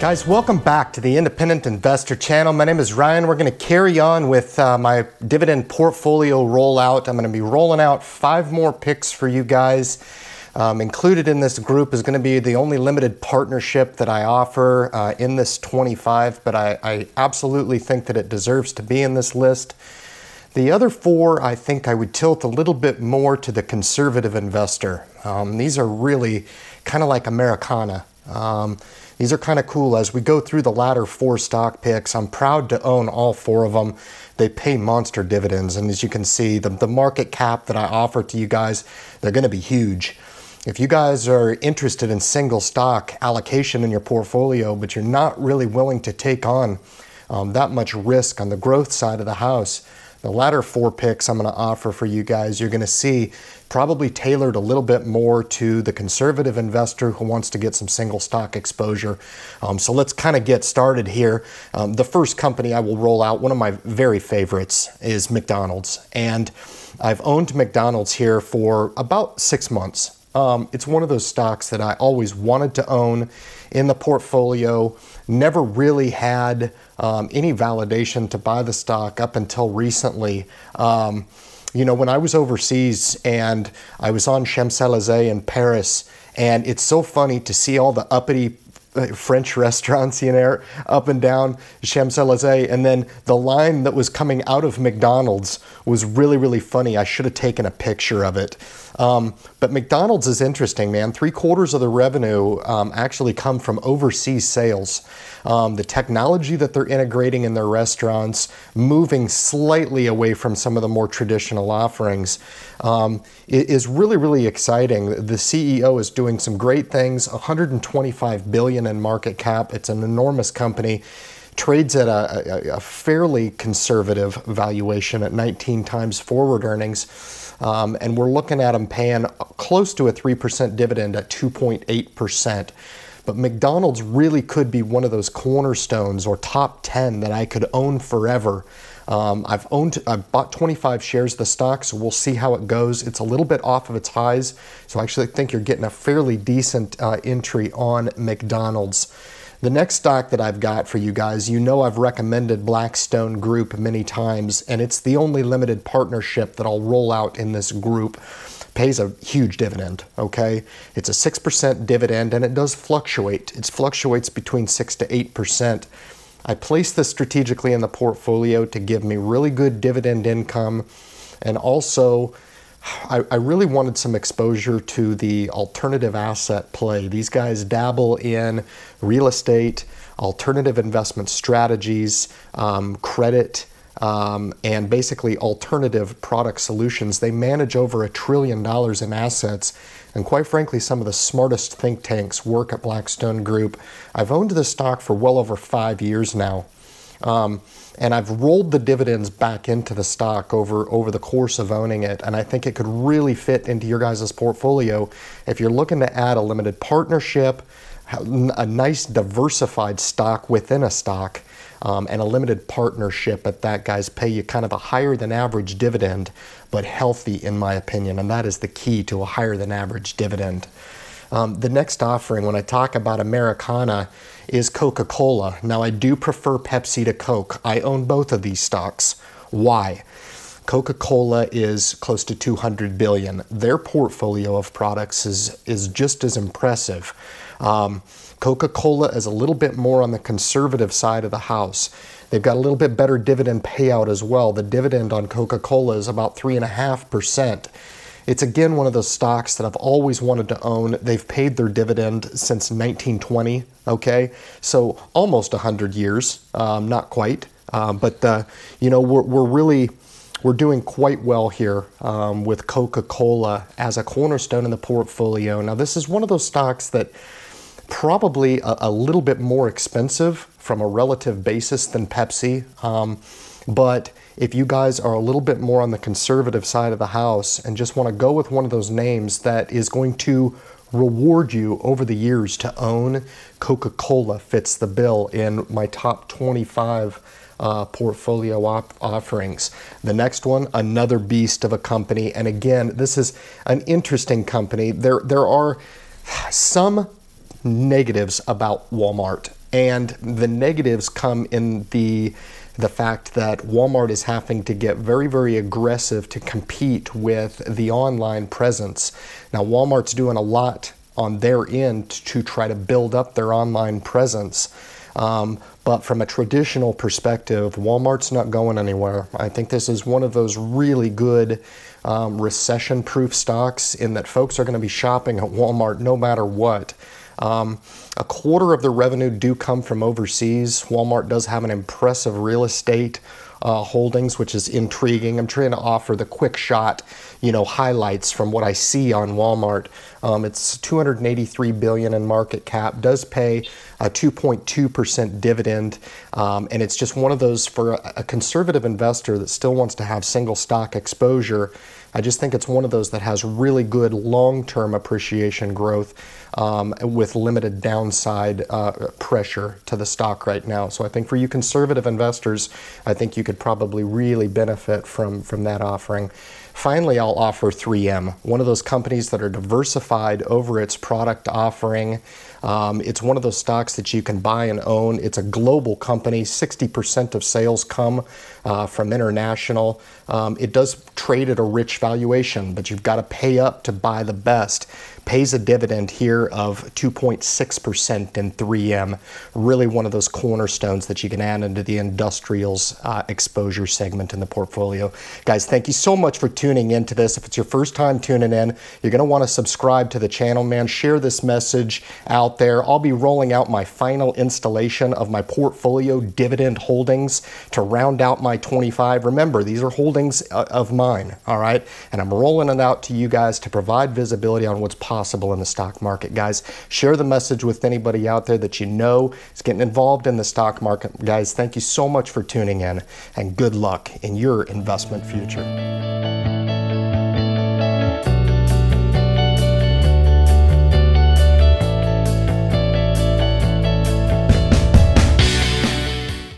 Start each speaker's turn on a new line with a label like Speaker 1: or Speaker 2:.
Speaker 1: Guys, welcome back to the Independent Investor Channel. My name is Ryan. We're going to carry on with my dividend portfolio rollout. I'm going to be rolling out 5 more picks for you guys. Included in this group is going to be the only limited partnership that I offer in this 25, but I absolutely think that it deserves to be in this list. The other 4, I think I would tilt a little bit more to the conservative investor. These are really kind of like 𝑪𝑎𝑛𝓋𝑎. These are kind of cool. As we go through the latter 4 stock picks, I'm proud to own all 4 of them. They pay monster dividends, and as you can see, the market cap that I offer to you guys, they're going to be huge. If you guys are interested in single stock allocation in your portfolio, but you're not really willing to take on that much risk on the growth side of the house, the latter 4 picks I'm going to offer for you guys, you're going to see probably tailored a little bit more to the conservative investor who wants to get some single stock exposure. So let's kind of get started here. The first company I will roll out, one of my very favorites, is McDonald's. And I've owned McDonald's here for about 6 months. It's one of those stocks that I always wanted to own in the portfolio. Never really had any validation to buy the stock up until recently. You know, when I was overseas and I was on Champs-Élysées in Paris, and it's so funny to see all the uppity French restaurants, you know, up and down Champs-Élysées, and then the line that was coming out of McDonald's was really, really funny. I should have taken a picture of it. But McDonald's is interesting, man. 3/4 of the revenue actually come from overseas sales. The technology that they're integrating in their restaurants, moving slightly away from some of the more traditional offerings, is really, really exciting. The CEO is doing some great things, $125 billion in market cap. It's an enormous company. Trades at a fairly conservative valuation at 19 times forward earnings. And we're looking at them paying close to a 3% dividend at 2.8%. But McDonald's really could be one of those cornerstones or top 10 that I could own forever. I've bought 25 shares of the stock, so we'll see how it goes. It's a little bit off of its highs, so I actually think you're getting a fairly decent entry on McDonald's. The next stock that I've got for you guys, you know I've recommended Blackstone Group many times, and it's the only limited partnership that I'll roll out in this group. Pays a huge dividend, okay? It's a 6% dividend, and it does fluctuate. It fluctuates between 6 to 8%. I placed this strategically in the portfolio to give me really good dividend income, and also I really wanted some exposure to the alternative asset play. These guys dabble in real estate, alternative investment strategies, credit, and basically alternative product solutions. They manage over $1 trillion in assets, and quite frankly, some of the smartest think tanks work at Blackstone Group. I've owned this stock for well over 5 years now. And I've rolled the dividends back into the stock over the course of owning it, and I think it could really fit into your guys' portfolio if you're looking to add a limited partnership, a nice diversified stock within a stock, and a limited partnership at that, guys, pay you kind of a higher than average dividend, but healthy in my opinion, and that is the key to a higher than average dividend. The next offering, when I talk about 𝑪𝑎𝑛𝓋𝑎, is Coca-Cola. Now, I do prefer Pepsi to Coke. I own both of these stocks. Why? Coca-Cola is close to $200 billion. Their portfolio of products is just as impressive. Coca-Cola is a little bit more on the conservative side of the house. They've got a little bit better dividend payout as well. The dividend on Coca-Cola is about 3.5%. It's again one of those stocks that I've always wanted to own. They've paid their dividend since 1920, okay? So almost 100 years, not quite. But you know, we're doing quite well here with Coca-Cola as a cornerstone in the portfolio. Now, this is one of those stocks that probably a little bit more expensive from a relative basis than Pepsi. But if you guys are a little bit more on the conservative side of the house and just want to go with one of those names that is going to reward you over the years to own, Coca-Cola fits the bill in my top 25 portfolio offerings. The next one, another beast of a company. And again, this is an interesting company. There are some negatives about Walmart. And the negatives come in the fact that Walmart is having to get very, very aggressive to compete with the online presence. Now, Walmart's doing a lot on their end to try to build up their online presence. But from a traditional perspective, Walmart's not going anywhere. I think this is one of those really good recession-proof stocks in that folks are going to be shopping at Walmart no matter what. A quarter of the revenue do come from overseas. Walmart does have an impressive real estate holdings, which is intriguing. I'm trying to offer the quick shot, highlights from what I see on Walmart. It's $283 billion in market cap, does pay a 2.2% dividend, and it's just one of those for a conservative investor that still wants to have single stock exposure. I just think it's one of those that has really good long-term appreciation growth with limited downside pressure to the stock right now. So I think for you conservative investors, I think you could probably really benefit from that offering. Finally, I'll offer 3M, one of those companies that are diversified over its product offering. It's one of those stocks that you can buy and own. It's a global company. 60% of sales come from international. It does trade at a rich valuation, but you've got to pay up to buy the best. Pays a dividend here of 2.6% in 3M. Really one of those cornerstones that you can add into the industrials exposure segment in the portfolio. Guys, thank you so much for tuning into this. If it's your first time tuning in, you're going to want to subscribe to the channel, man. Share this message out there. I'll be rolling out my final installation of my portfolio dividend holdings to round out my 25. Remember, these are holdings of mine, all right? And I'm rolling it out to you guys to provide visibility on what's possible in the stock market. Guys, share the message with anybody out there that you know is getting involved in the stock market. Guys, thank you so much for tuning in, and good luck in your investment future.